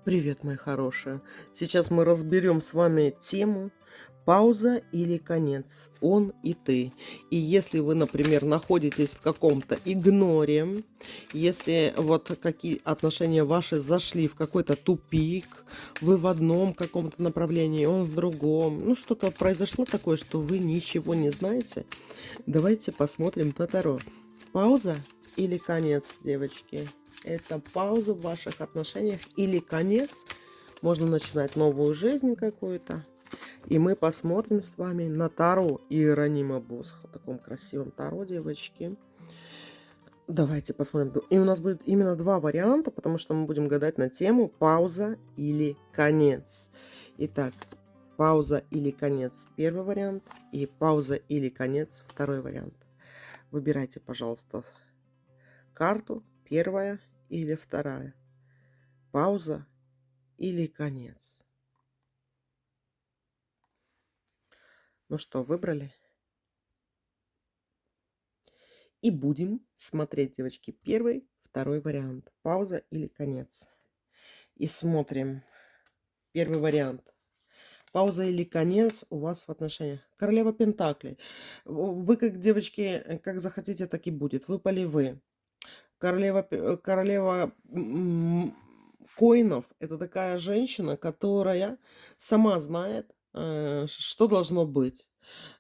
Привет, мои хорошие! Сейчас мы разберем с вами тему пауза или конец, он и ты. И если вы, например, находитесь в каком-то игноре, если вот какие отношения ваши зашли в какой-то тупик, вы в одном каком-то направлении, он в другом, ну что-то произошло такое, что вы ничего не знаете, давайте посмотрим на Таро. Пауза или конец, девочки? Это пауза в ваших отношениях или конец? Можно начинать новую жизнь какую-то. И мы посмотрим с вами на Таро Иеронима Босха. В таком красивом Таро, девочки. Давайте посмотрим. И у нас будет именно два варианта, потому что мы будем гадать на тему пауза или конец. Итак, пауза или конец – первый вариант. И пауза или конец – второй вариант. Выбирайте, пожалуйста, карту, первая или вторая. Пауза или конец. Ну что, выбрали? И будем смотреть, девочки, первый, второй вариант. Пауза или конец. И смотрим. Первый вариант. Пауза или конец у вас в отношениях. Королева Пентаклей. Вы как девочки, как захотите, так и будет. Выпали вы. Королева коинов – это такая женщина, которая сама знает, что должно быть.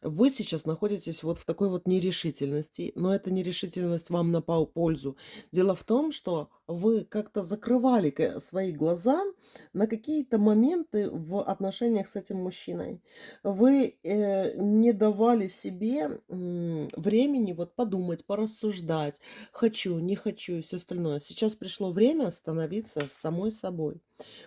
Вы сейчас находитесь вот в такой вот нерешительности, но эта нерешительность вам на пользу. Дело в том, что вы как-то закрывали свои глаза на какие-то моменты в отношениях с этим мужчиной. Вы не давали себе времени вот подумать, порассуждать, хочу, не хочу и все остальное. Сейчас пришло время становиться самой собой.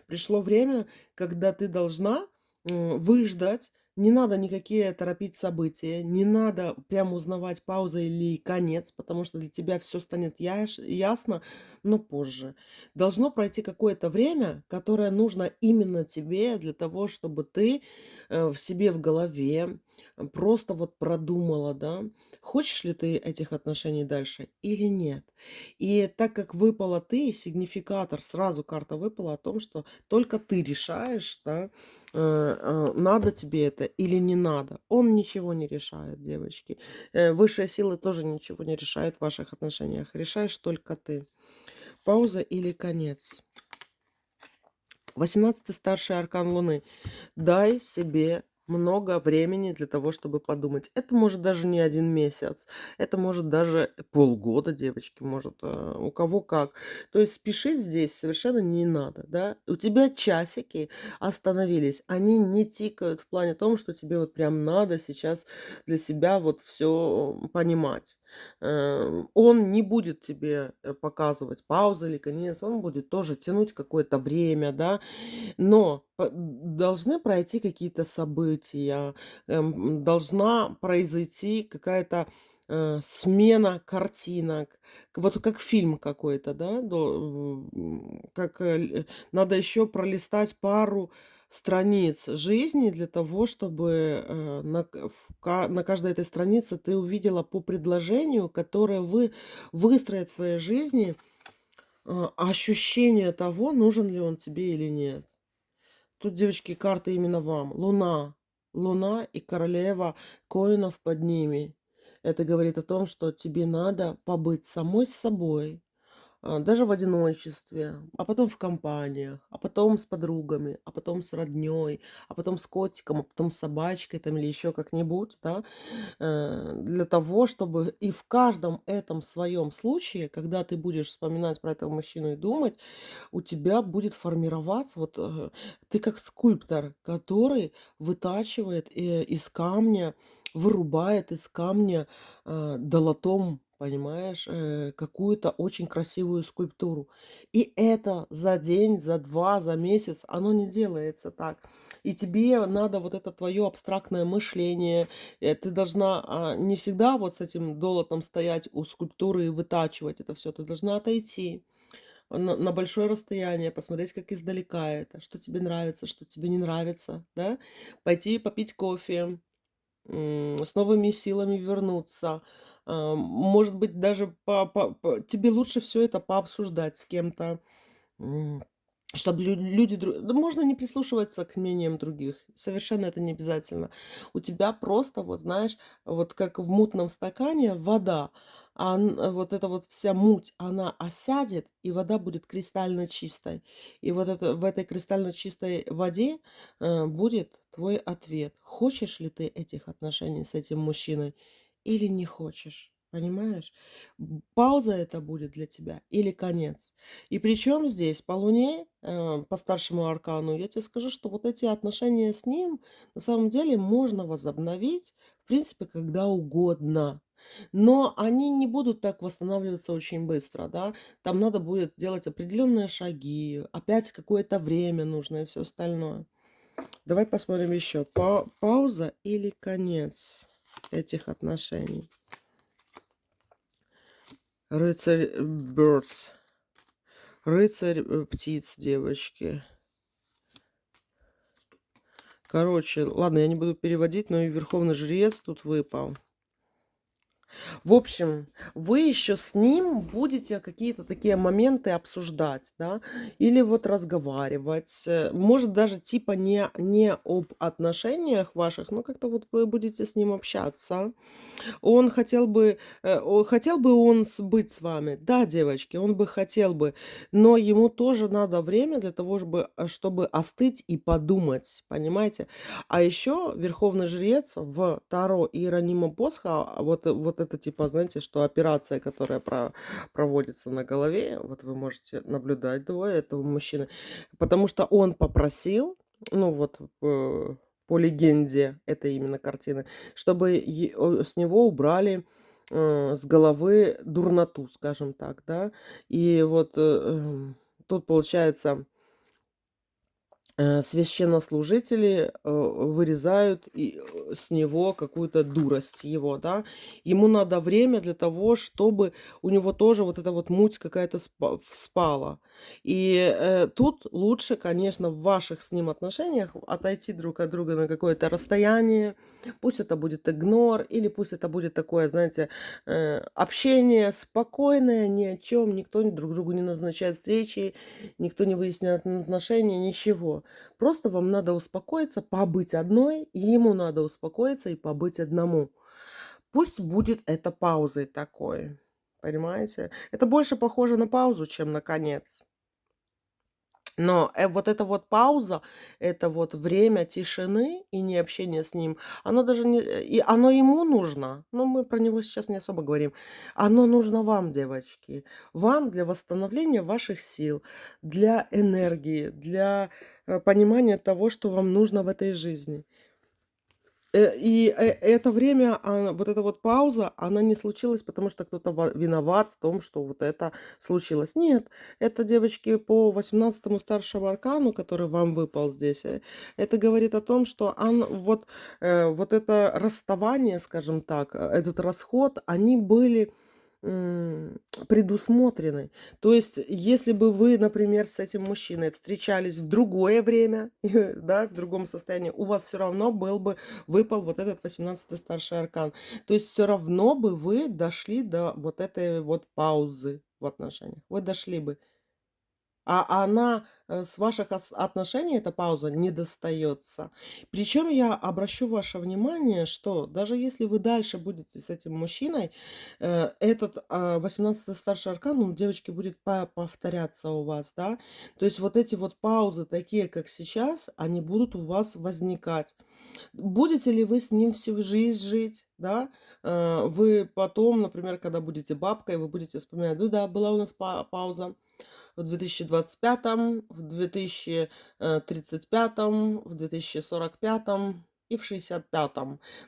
Пришло время, когда ты должна выждать. Не надо никакие торопить события, не надо прямо узнавать пауза или конец, потому что для тебя все станет ясно, но позже. Должно пройти какое-то время, которое нужно именно тебе для того, чтобы ты в себе в голове просто вот продумала, да, хочешь ли ты этих отношений дальше или нет. И так как выпала ты, сигнификатор, сразу карта выпала о том, что только ты решаешь, да, надо тебе это или не надо. Он ничего не решает, девочки. Высшие силы тоже ничего не решают в ваших отношениях. Решаешь только ты. Пауза или конец. 18-й старший аркан Луны. Дай себе много времени для того, чтобы подумать. Это может даже не 1 месяц, это может даже полгода, девочки, может, у кого как. То есть спешить здесь совершенно не надо, да. У тебя часики остановились, они не тикают в плане том, что тебе вот прям надо сейчас для себя вот все понимать. Он не будет тебе показывать паузу или конец, он будет тоже тянуть какое-то время, да, но должны пройти какие-то события, должна произойти какая-то смена картинок, вот как фильм какой-то, да, как надо еще пролистать пару страниц жизни для того, чтобы на каждой этой странице ты увидела по предложению, которое вы выстроит в своей жизни ощущение того, нужен ли он тебе или нет. Тут, девочки, карта именно вам. Луна. Луна и королева коинов под ними. Это говорит о том, что тебе надо побыть самой с собой, даже в одиночестве, а потом в компаниях, а потом с подругами, а потом с роднёй, а потом с котиком, а потом с собачкой там или еще как-нибудь, да, для того, чтобы и в каждом этом своем случае, когда ты будешь вспоминать про этого мужчину и думать, у тебя будет формироваться, вот ты как скульптор, который вытачивает из камня, вырубает из камня долотом, понимаешь, какую-то очень красивую скульптуру. И это за день, за два, за месяц, оно не делается так. И тебе надо вот это твое абстрактное мышление, ты должна не всегда вот с этим долотом стоять у скульптуры и вытачивать это все, ты должна отойти на большое расстояние, посмотреть, как издалека это, что тебе нравится, что тебе не нравится, да, пойти попить кофе, с новыми силами вернуться. Может быть, даже тебе лучше все это пообсуждать с кем-то, Чтобы люди, да можно не прислушиваться к мнениям других, совершенно это не обязательно. У тебя просто, вот знаешь, вот как в мутном стакане вода, вот эта вот вся муть, она осядет, и вода будет кристально чистой. И вот это, в этой кристально чистой воде будет твой ответ. Хочешь ли ты этих отношений с этим мужчиной или не хочешь? Понимаешь? Пауза это будет для тебя или конец? И причем здесь по Луне, по старшему аркану, я тебе скажу, что вот эти отношения с ним на самом деле можно возобновить, в принципе, когда угодно. Но они не будут так восстанавливаться очень быстро, да. Там надо будет делать определенные шаги, опять какое-то время нужно и все остальное. Давай посмотрим еще. Пауза или конец этих отношений? Рыцарь Birds. Рыцарь птиц, девочки. Короче, ладно, я не буду переводить, но и Верховный Жрец тут выпал. В общем, вы еще с ним будете какие-то такие моменты обсуждать, да, или вот разговаривать. Может, даже типа не об отношениях ваших, но как-то вот вы будете с ним общаться. Хотел бы он быть с вами. Да, девочки, он бы хотел бы, но ему тоже надо время для того, чтобы остыть и подумать, понимаете? А еще Верховный Жрец в Таро Иеронима Босха, вот это типа, знаете, что операция, которая проводится на голове, вот вы можете наблюдать двое этого мужчины, потому что он попросил, ну вот по легенде этой именно картины, чтобы с него убрали с головы дурноту, скажем так, да. И вот тут получается священнослужители вырезают с него какую-то дурость его, да. Ему надо время для того, чтобы у него тоже вот эта вот муть какая-то вспала. И тут лучше, конечно, в ваших с ним отношениях отойти друг от друга на какое-то расстояние. Пусть это будет игнор, или пусть это будет такое, знаете, общение спокойное, ни о чем, никто друг другу не назначает встречи, никто не выясняет отношения, ничего. Просто вам надо успокоиться, побыть одной, и ему надо успокоиться и побыть одному. Пусть будет это паузой такой. Понимаете? Это больше похоже на паузу, чем на конец. Но вот эта вот пауза, это вот время тишины и не общения с ним, оно даже не... И оно ему нужно, но мы про него сейчас не особо говорим. Оно нужно вам, девочки. Вам для восстановления ваших сил, для энергии, для понимания того, что вам нужно в этой жизни. Это время, вот эта вот пауза, она не случилась, потому что кто-то виноват в том, что вот это случилось. Нет, это, девочки, по 18-му старшему аркану, который вам выпал здесь, это говорит о том, что вот это расставание, скажем так, этот расход, они были предусмотрены. То есть, если бы вы, например, с этим мужчиной встречались в другое время, да, в другом состоянии, у вас все равно выпал вот этот 18-й старший аркан. То есть все равно бы вы дошли до вот этой вот паузы в отношениях. Вы дошли бы. А она, с ваших отношений, эта пауза не достается. Причем я обращу ваше внимание, что даже если вы дальше будете с этим мужчиной, этот 18-й старший аркан, он, девочки, будет повторяться у вас, да. То есть вот эти вот паузы, такие как сейчас, они будут у вас возникать. Будете ли вы с ним всю жизнь жить, да? Вы потом, например, когда будете бабкой, вы будете вспоминать: ну да, была у нас пауза в 2025, в 2035, в 2045 и в 65.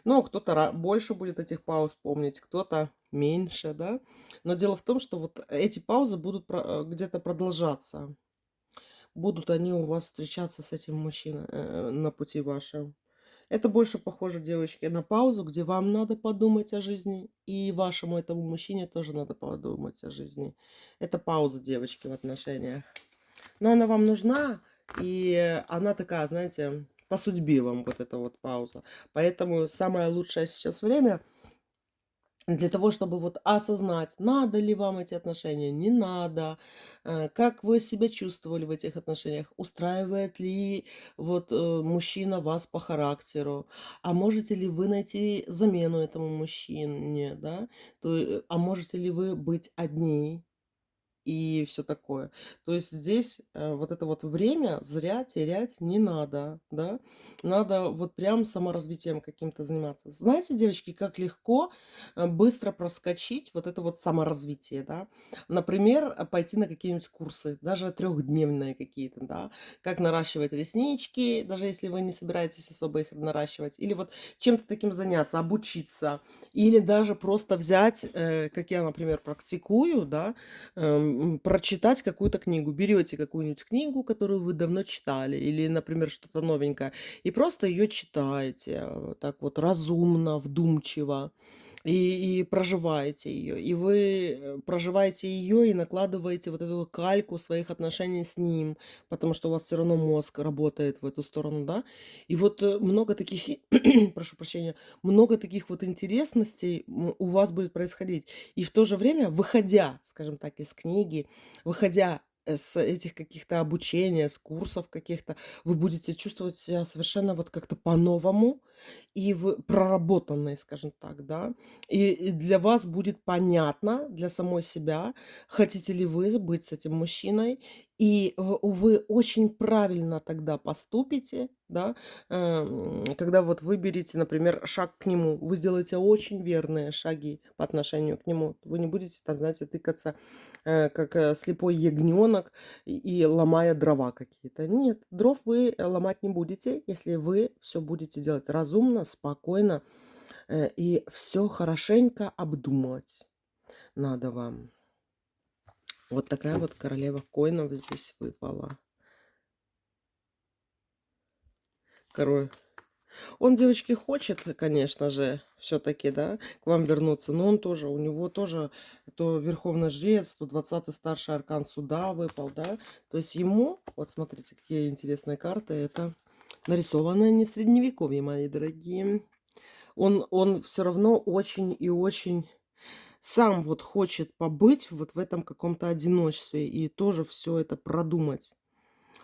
Ну, кто-то больше будет этих пауз помнить, кто-то меньше, да. Но дело в том, что вот эти паузы будут где-то продолжаться. Будут они у вас встречаться с этим мужчиной на пути вашем. Это больше похоже, девочки, на паузу, где вам надо подумать о жизни, и вашему этому мужчине тоже надо подумать о жизни. Это пауза, девочки, в отношениях. Но она вам нужна, и она такая, знаете, по судьбе вам вот эта вот пауза. Поэтому самое лучшее сейчас время для того, чтобы вот осознать, надо ли вам эти отношения, не надо, как вы себя чувствовали в этих отношениях, устраивает ли вот мужчина вас по характеру, а можете ли вы найти замену этому мужчине, да, а можете ли вы быть одни, и все такое. То есть здесь, вот это вот время зря терять не надо, да. Надо вот прям саморазвитием каким-то заниматься. Знаете, девочки, как легко, быстро проскочить вот это вот саморазвитие, да. Например, пойти на какие-нибудь курсы, даже трехдневные какие-то, да. Как наращивать реснички, даже если вы не собираетесь особо их наращивать. Или вот чем-то таким заняться, обучиться. Или даже просто взять, как я, например, практикую, да, прочитать какую-то книгу. Берете какую-нибудь книгу, которую вы давно читали, или, например, что-то новенькое, и просто ее читаете, так вот разумно, вдумчиво, и проживаете ее. И вы проживаете ее и накладываете вот эту кальку своих отношений с ним, потому что у вас все равно мозг работает в эту сторону, да. И вот много таких, прошу прощения, много таких вот интересностей у вас будет происходить. И в то же время, выходя, скажем так, из книги, выходя с этих каких-то обучения, с курсов каких-то, вы будете чувствовать себя совершенно вот как-то по-новому и проработанной, скажем так, да. И для вас будет понятно, для самой себя, хотите ли вы быть с этим мужчиной. И вы очень правильно тогда поступите, да, когда вот выберете, например, шаг к нему, вы сделаете очень верные шаги по отношению к нему. Вы не будете там, знаете, тыкаться, как слепой ягненок и ломая дрова какие-то. Нет, дров вы ломать не будете, если вы все будете делать разумно, спокойно, и все хорошенько обдумывать надо вам. Вот такая вот королева коинов здесь выпала. Король. Он, девочки, хочет, конечно же, все-таки, да, к вам вернуться, но он тоже, у него тоже то Верховный Жрец, то 20-й старший аркан суда выпал, да. То есть ему, вот смотрите, какие интересные карты, это нарисованное не в Средневековье, мои дорогие. Он все равно очень и очень сам вот хочет побыть вот в этом каком-то одиночестве и тоже все это продумать.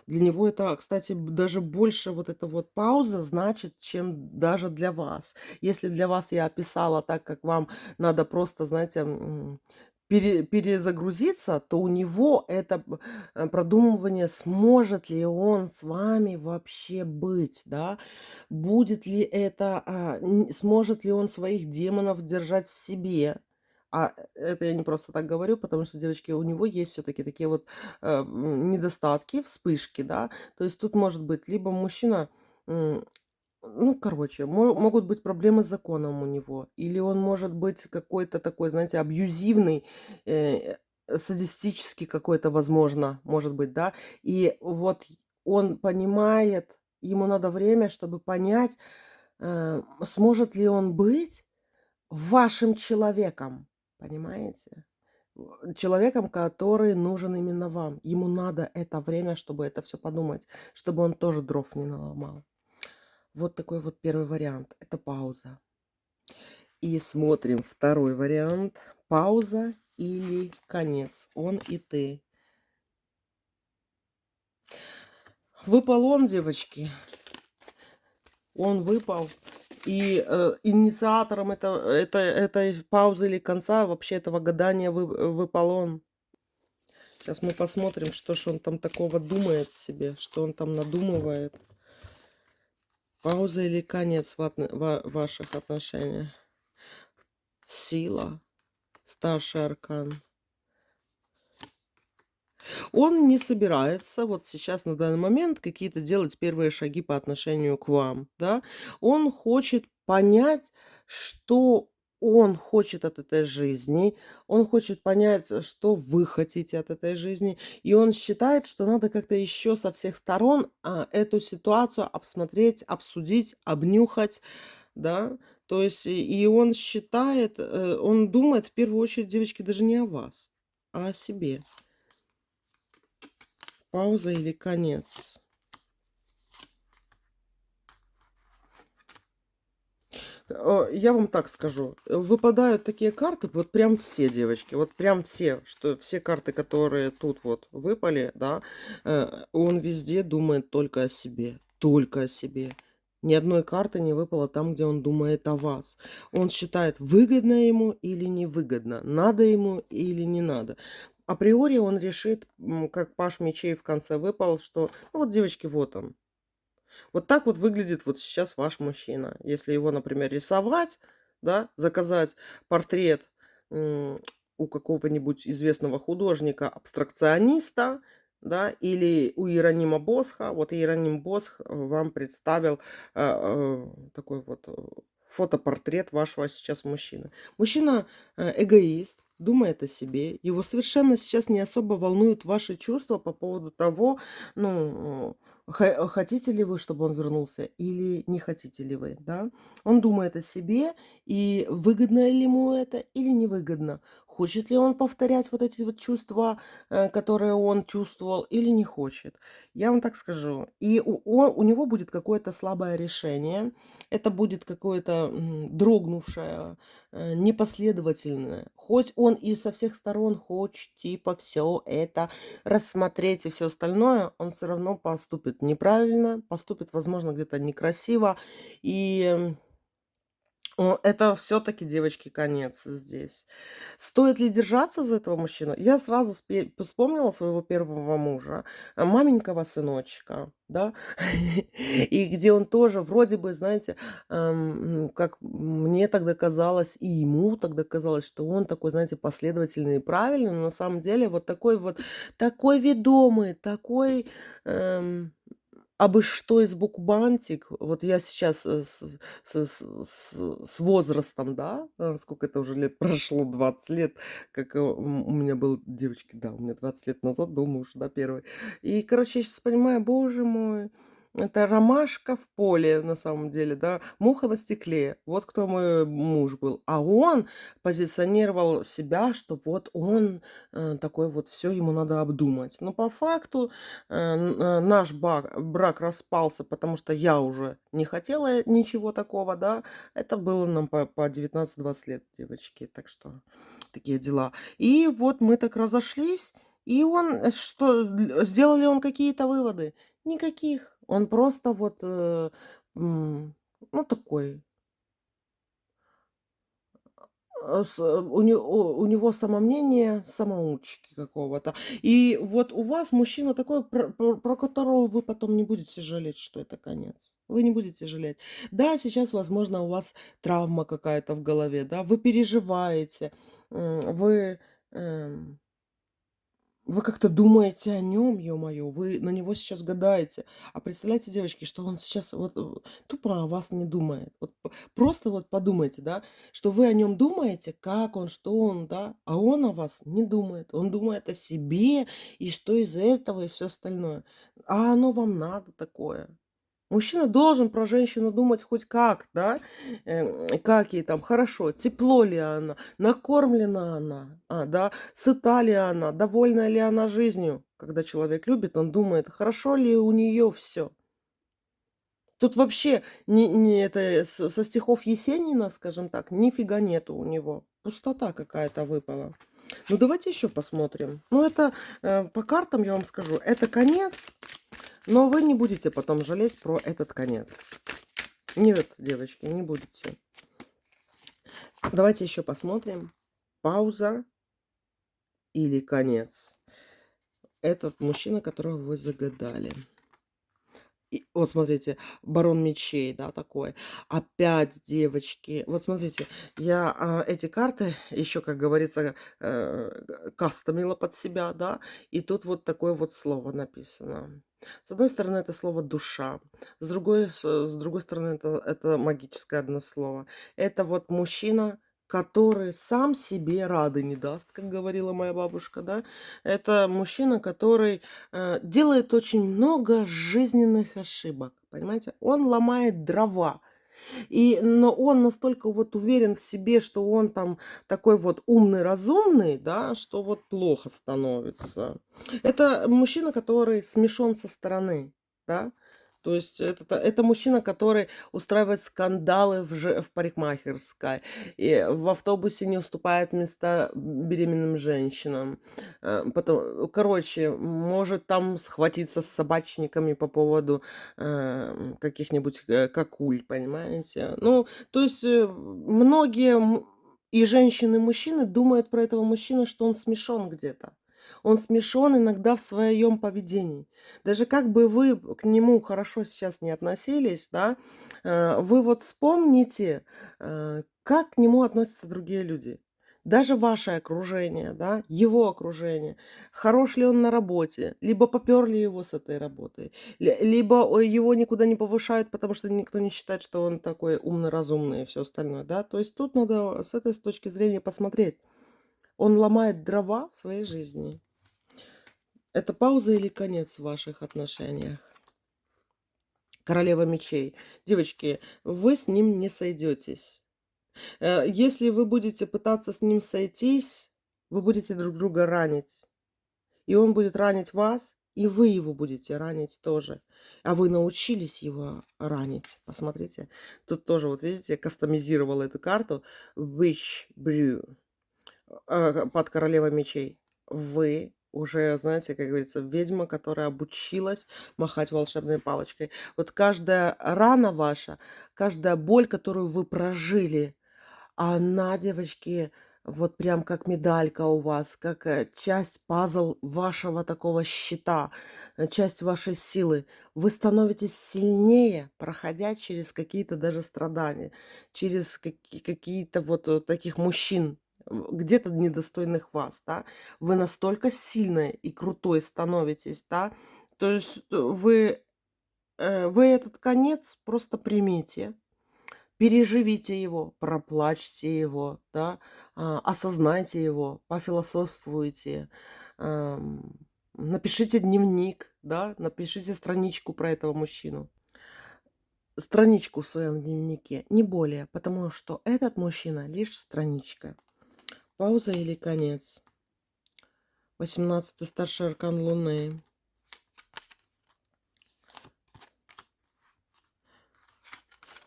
Для него это, кстати, даже больше вот эта вот пауза значит, чем даже для вас. Если для вас я описала так, как вам надо просто, знаете, перезагрузиться, то у него это продумывание, сможет ли он с вами вообще быть, да, будет ли это, сможет ли он своих демонов держать в себе. Это я не просто так говорю, потому что, девочки, у него есть все-таки такие вот недостатки, вспышки, да. То есть тут может быть либо мужчина, м, ну, короче, могут быть проблемы с законом у него, или он может быть какой-то такой, знаете, абьюзивный, э, садистический какой-то, возможно, может быть, да. И вот он понимает, ему надо время, чтобы понять, сможет ли он быть вашим человеком, понимаете? Человеком, который нужен именно вам. Ему надо это время, чтобы это все подумать, чтобы он тоже дров не наломал. Вот такой вот первый вариант. Это пауза. И смотрим второй вариант. Пауза или конец. Он и ты. Выпал он, девочки. Он выпал. И инициатором этой паузы или конца, вообще этого гадания, выпал он. Сейчас мы посмотрим, что ж он там такого думает себе, что он там надумывает. Пауза или конец в ваших отношениях? Сила. Старший аркан. Он не собирается вот сейчас на данный момент какие-то делать первые шаги по отношению к вам, да. Он хочет понять, что он хочет от этой жизни, он хочет понять, что вы хотите от этой жизни, и он считает, что надо как-то еще со всех сторон эту ситуацию обсмотреть, обсудить, обнюхать, да. То есть и он считает, он думает в первую очередь, девочки, даже не о вас, а о себе. Пауза или конец? Я вам так скажу. Выпадают такие карты, вот прям все, девочки, вот прям все, что все карты, которые тут вот выпали, да, он везде думает только о себе, только о себе. Ни одной карты не выпало там, где он думает о вас. Он считает, выгодно ему или невыгодно, надо ему или не надо. Априори он решит, как паш мечей в конце выпал, что ну вот, девочки, вот он. Вот так вот выглядит вот сейчас ваш мужчина. Если его, например, рисовать, да, заказать портрет м, у какого-нибудь известного художника, абстракциониста, да, или у Иеронима Босха. Вот Иероним Босх вам представил такой вот фотопортрет вашего сейчас мужчины. Мужчина эгоист, думает о себе. Его совершенно сейчас не особо волнуют ваши чувства по поводу того, ну, хотите ли вы, чтобы он вернулся, или не хотите ли вы, да? Он думает о себе, и выгодно ли ему это, или невыгодно. Хочет ли он повторять вот эти вот чувства, которые он чувствовал, или не хочет. Я вам так скажу. И у него будет какое-то слабое решение, это будет какое-то дрогнувшее, непоследовательное. Хоть он и со всех сторон хочет, типа, все это рассмотреть и все остальное, он все равно поступит неправильно, поступит, возможно, где-то некрасиво. И это все-таки, девочки, конец здесь. Стоит ли держаться за этого мужчину? Я сразу вспомнила своего первого мужа, маменького сыночка, да, и где он тоже вроде бы, знаете, как мне тогда казалось, и ему тогда казалось, что он такой, знаете, последовательный и правильный, но на самом деле вот такой ведомый, такой абы что из букбантик. Вот я сейчас с возрастом, да, сколько это уже лет прошло, 20 лет, как у меня был, девочки, да, у меня 20 лет назад был муж, да, первый. И, короче, я сейчас понимаю, боже мой, это ромашка в поле, на самом деле, да, муха на стекле. Вот кто мой муж был. А он позиционировал себя, что вот он такой вот, все ему надо обдумать. Но по факту наш брак распался, потому что я уже не хотела ничего такого, да. Это было нам по 19-20 лет, девочки. Так что такие дела. И вот мы так разошлись, и он, сделал ли он какие-то выводы? Никаких. Он просто вот, ну, такой. У него самомнение самоучки какого-то. И вот у вас мужчина такой, про которого вы потом не будете жалеть, что это конец. Вы не будете жалеть. Да, сейчас, возможно, у вас травма какая-то в голове, да, вы переживаете, вы, эм, вы как-то думаете о нем, ё-моё, вы на него сейчас гадаете. А представляете, девочки, что он сейчас вот тупо о вас не думает. Вот просто вот подумайте, да, что вы о нем думаете, как он, что он, да, а он о вас не думает. Он думает о себе и что из этого и все остальное. А оно вам надо такое? Мужчина должен про женщину думать хоть как, да, как ей там хорошо, тепло ли она, накормлена она, да, сыта ли она, довольна ли она жизнью. Когда человек любит, он думает, хорошо ли у нее все. Тут вообще не это со стихов Есенина, скажем так, нифига нету у него. Пустота какая-то выпала. Ну давайте еще посмотрим. Ну это по картам я вам скажу, это конец, но вы не будете потом жалеть про этот конец. Нет, девочки, не будете. Давайте еще посмотрим. Пауза или конец. Этот мужчина, которого вы загадали. И, вот смотрите, барон мечей, да, такой. Опять, девочки. Вот смотрите, я эти карты еще, как говорится, кастомила под себя, да. И тут вот такое вот слово написано. С одной стороны, это слово душа. С другой стороны, это магическое одно слово. Это вот мужчина, который сам себе рады не даст, как говорила моя бабушка, да. Это мужчина, который делает очень много жизненных ошибок, понимаете? Он ломает дрова. Но он настолько вот уверен в себе, что он там такой вот умный, разумный, да, что вот плохо становится. Это мужчина, который смешон со стороны, да. То есть это мужчина, который устраивает скандалы в парикмахерской, и в автобусе не уступает места беременным женщинам. Короче, может там схватиться с собачниками по поводу каких-нибудь какуль, понимаете? Ну, то есть многие и женщины, и мужчины думают про этого мужчину, что он смешон где-то. Он смешон иногда в своем поведении. Даже как бы вы к нему хорошо сейчас не относились, да, вы вот вспомните, как к нему относятся другие люди. Даже ваше окружение, да, его окружение. Хорош ли он на работе, либо попёрли его с этой работы, либо его никуда не повышают, потому что никто не считает, что он такой умный, разумный и все остальное, да. То есть тут надо с этой точки зрения посмотреть. Он ломает дрова в своей жизни. Это пауза или конец в ваших отношениях? Королева мечей. Девочки, вы с ним не сойдетесь. Если вы будете пытаться с ним сойтись, вы будете друг друга ранить. И он будет ранить вас, и вы его будете ранить тоже. А вы научились его ранить. Посмотрите. Тут тоже, вот видите, я кастомизировала эту карту. Witch Brew. Под королевой мечей. Вы уже, знаете, как говорится, ведьма, которая обучилась махать волшебной палочкой. Вот каждая рана ваша, каждая боль, которую вы прожили, она, девочки, вот прям как медалька у вас, как часть пазл вашего такого щита, часть вашей силы. Вы становитесь сильнее, проходя через какие-то даже страдания, через какие-то вот таких мужчин, где-то недостойных вас, да. Вы настолько сильной и крутой становитесь, да. То есть вы этот конец просто примите. Переживите его, проплачьте его, да, осознайте его, пофилософствуйте, напишите дневник, да, напишите страничку про этого мужчину. Страничку в своем дневнике, не более, потому что этот мужчина лишь страничка. Пауза или конец? 18-й старший аркан Луны.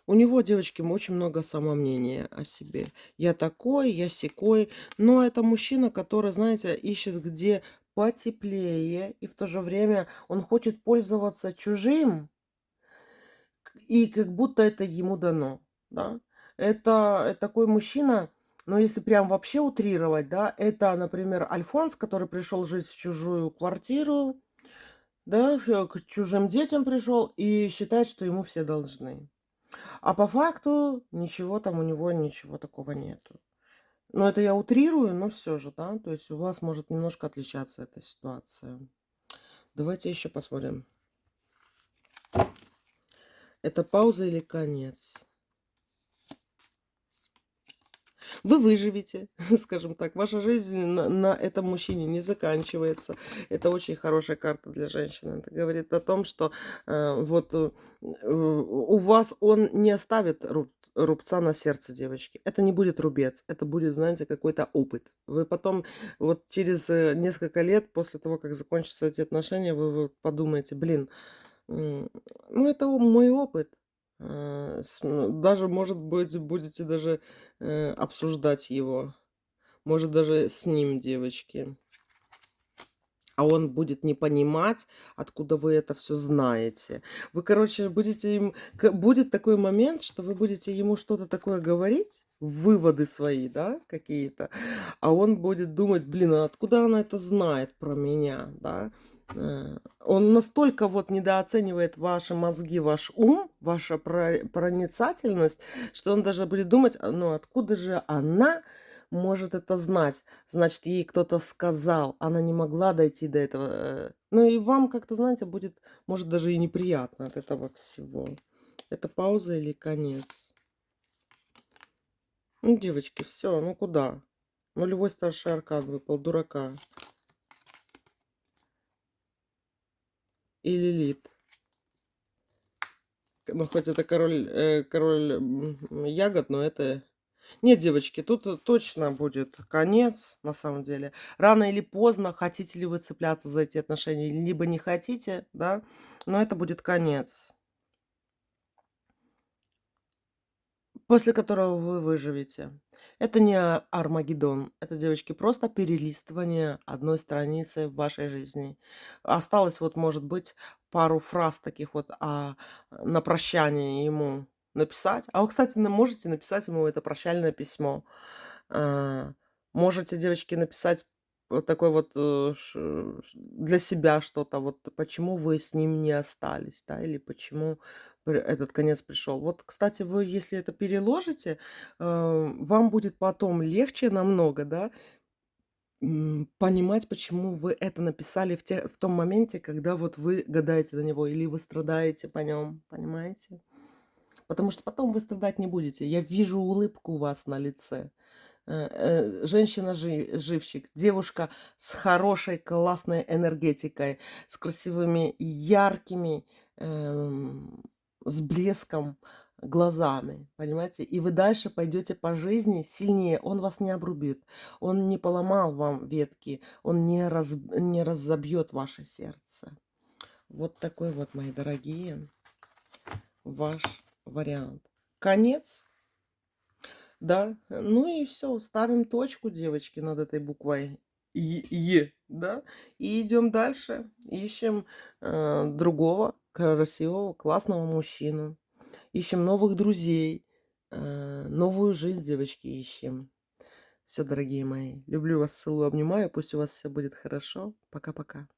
У него, девочки, очень много самомнения о себе. Я такой, я сякой. Но это мужчина, который, знаете, ищет где потеплее, и в то же время он хочет пользоваться чужим, и как будто это ему дано, да. Это такой мужчина, но если прям вообще утрировать, да, это, например, Альфонс, который пришел жить в чужую квартиру, да, к чужим детям пришел и считает, что ему все должны. А по факту ничего там у него, ничего такого нету. Но это я утрирую, но все же, да, то есть у вас может немножко отличаться эта ситуация. Давайте еще посмотрим. Это пауза или конец? Вы выживете, скажем так. Ваша жизнь на этом мужчине не заканчивается. Это очень хорошая карта для женщины. Это говорит о том, что у вас он не оставит рубца на сердце, девочки. Это не будет рубец. Это будет, знаете, какой-то опыт. Вы потом, вот через несколько лет после того, как закончатся эти отношения, вы вот подумаете, блин, ну это мой опыт. Даже, может быть, будете даже обсуждать его. Может, даже с ним, девочки. А он будет не понимать, откуда вы это все знаете. Вы, короче, будете им... Будет такой момент, что вы будете ему что-то такое говорить, выводы свои, да, какие-то, а он будет думать, блин, а откуда она это знает про меня, да? Он настолько вот недооценивает ваши мозги, ваш ум, ваша проницательность, что он даже будет думать, ну откуда же она может это знать? Значит, ей кто-то сказал, она не могла дойти до этого. Ну и вам как-то, знаете, будет, может, даже и неприятно от этого всего. Это пауза или конец? Ну, девочки, все, ну куда? Нулевой старший аркан выпал, дурака. И Лилит. Ну, хоть это король ягод, но это... Нет, девочки, тут точно будет конец, на самом деле. Рано или поздно, хотите ли вы цепляться за эти отношения, либо не хотите, да, но это будет конец. после которого вы выживете. Это не Армагеддон. Это, девочки, просто перелистывание одной страницы в вашей жизни. Осталось вот, может быть, пару фраз таких вот, на прощание ему написать. А вы, кстати, можете написать ему это прощальное письмо. А, можете, девочки, написать вот такой вот, для себя что-то, вот почему вы с ним не остались, да, или почему этот конец пришел. Вот, кстати, вы, если это переложите, вам будет потом легче намного, да, понимать, почему вы это написали в том моменте, когда вот вы гадаете на него или вы страдаете по нем, понимаете? Потому что потом вы страдать не будете. Я вижу улыбку у вас на лице. Женщина-живчик, девушка с хорошей, классной энергетикой, с красивыми, яркими, с блеском глазами, понимаете? И вы дальше пойдете по жизни сильнее. Он вас не обрубит, он не поломал вам ветки, он не разобьет ваше сердце. Вот такой вот, мои дорогие, ваш вариант. Конец. Да, ну и все, ставим точку, девочки, над этой буквой да, и идем дальше, ищем, другого красивого, классного мужчину, ищем новых друзей, новую жизнь, девочки, ищем. Все, дорогие мои, люблю вас, целую, обнимаю, пусть у вас все будет хорошо. Пока-пока.